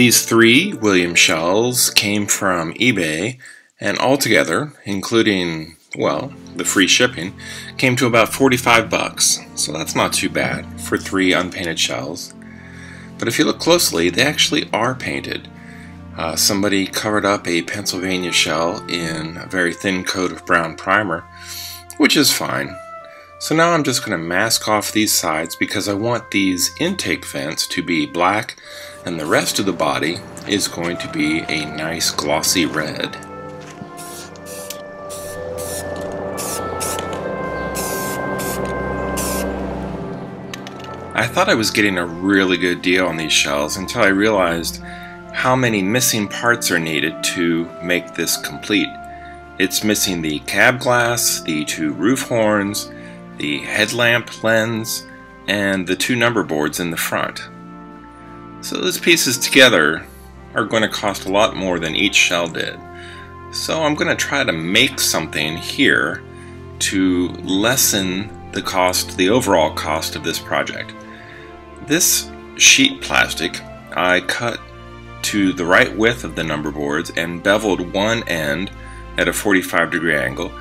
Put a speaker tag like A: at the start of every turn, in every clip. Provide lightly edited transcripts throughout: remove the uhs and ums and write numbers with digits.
A: These three Williams shells came from eBay, and altogether, including, well, the free shipping, came to about 45 bucks. So that's not too bad for three unpainted shells. But if you look closely, they actually are painted. Somebody covered up a Pennsylvania shell in a very thin coat of brown primer, which is fine. So now I'm just going to mask off these sides because I want these intake vents to be black, and the rest of the body is going to be a nice glossy red. I thought I was getting a really good deal on these shells until I realized how many missing parts are needed to make this complete. It's missing the cab glass, the two roof horns, the headlamp lens, and the two number boards in the front. So those pieces together are going to cost a lot more than each shell did. So I'm going to try to make something here to lessen the cost, the overall cost of this project. This sheet plastic I cut to the right width of the number boards and beveled one end at a 45-degree angle,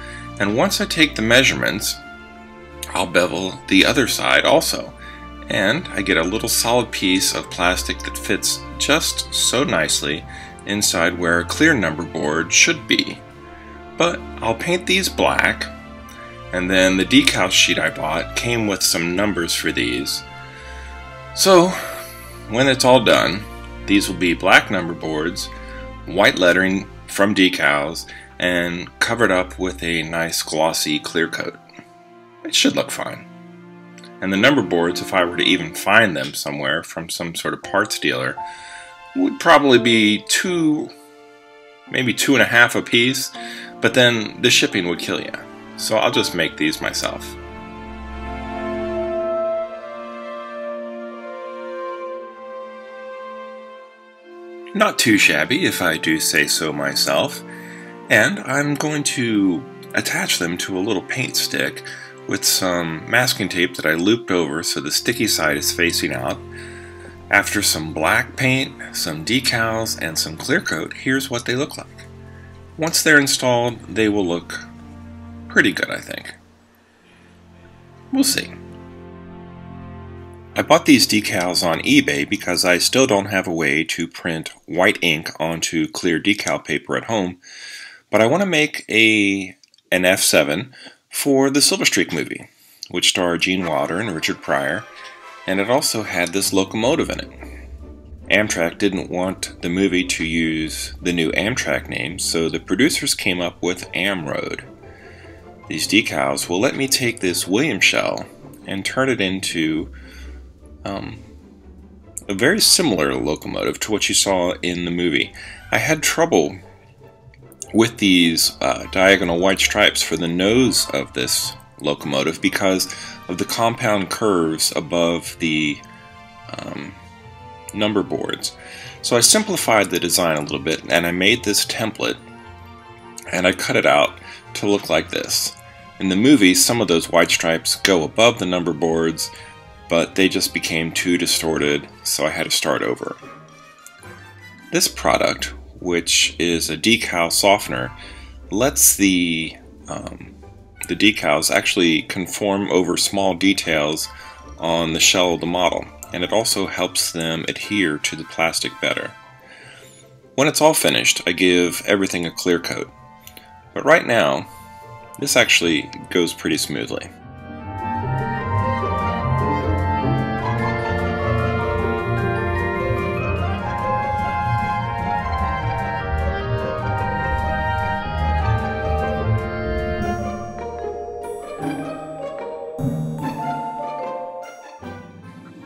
A: and once I take the measurements, I'll bevel the other side also, and I get a little solid piece of plastic that fits just so nicely inside where a clear number board should be. But I'll paint these black, and then the decal sheet I bought came with some numbers for these. So when it's all done, these will be black number boards, white lettering from Decals, and covered up with a nice glossy clear coat. It should look fine. And the number boards, if I were to even find them somewhere from some sort of parts dealer, would probably be maybe 2.5 a piece, but then the shipping would kill you. So I'll just make these myself. Not too shabby, if I do say so myself, and I'm going to attach them to a little paint stick with some masking tape that I looped over so the sticky side is facing out. After some black paint, some decals, and some clear coat, here's what they look like. Once they're installed, they will look pretty good, I think. We'll see. I bought these decals on eBay because I still don't have a way to print white ink onto clear decal paper at home, but I want to make an F-7 for the Silver Streak movie, which starred Gene Wilder and Richard Pryor, and it also had this locomotive in it. Amtrak didn't want the movie to use the new Amtrak name, so the producers came up with Amroad. These decals will let me take this Williams shell and turn it into a very similar locomotive to what you saw in the movie. I had trouble with these diagonal white stripes for the nose of this locomotive because of the compound curves above the number boards. So I simplified the design a little bit, and I made this template, and I cut it out to look like this. In the movie, some of those white stripes go above the number boards, but they just became too distorted, so I had to start over. This product, which is a decal softener, lets the decals actually conform over small details on the shell of the model, and it also helps them adhere to the plastic better. When it's all finished, I give everything a clear coat, but right now, this actually goes pretty smoothly.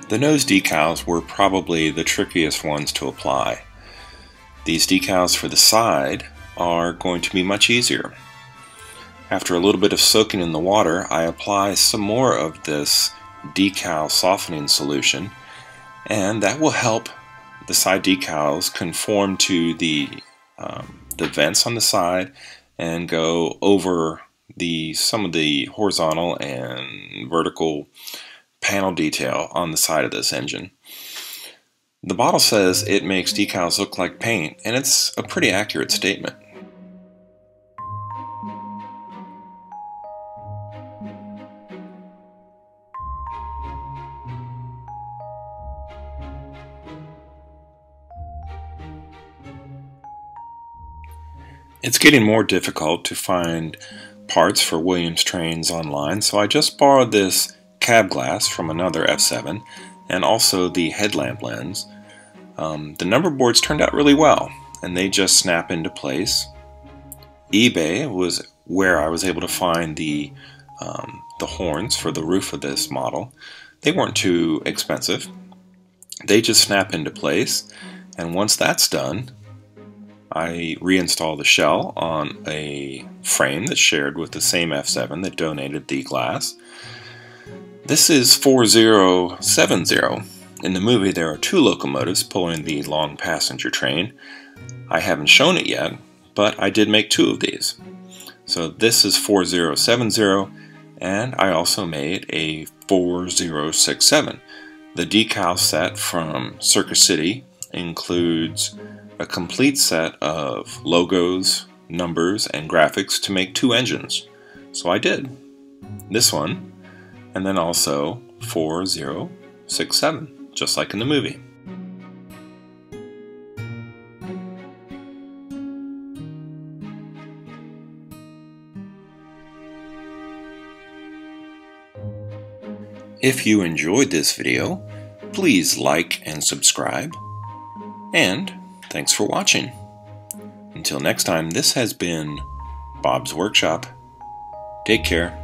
A: The nose decals were probably the trickiest ones to apply. These decals for the side are going to be much easier. After a little bit of soaking in the water, I apply some more of this decal softening solution, and that will help the side decals conform to the vents on the side and go over some of the horizontal and vertical panel detail on the side of this engine. The bottle says it makes decals look like paint, and it's a pretty accurate statement. It's getting more difficult to find parts for Williams trains online, so I just borrowed this cab glass from another F-7 and also the headlamp lens. The number boards turned out really well, and they just snap into place. eBay was where I was able to find the horns for the roof of this model. They weren't too expensive. They just snap into place, and once that's done, I reinstall the shell on a frame that's shared with the same F-7 that donated the glass. This is 4070. In the movie there are two locomotives pulling the long passenger train. I haven't shown it yet, but I did make two of these. So this is 4070, and I also made a 4067. The decal set from Circus City includes a complete set of logos, numbers, and graphics to make two engines. So I did this one, and then also 4067, just like in the movie. If you enjoyed this video, please like and subscribe, and thanks for watching. Until next time, this has been Bob's Workshop. Take care.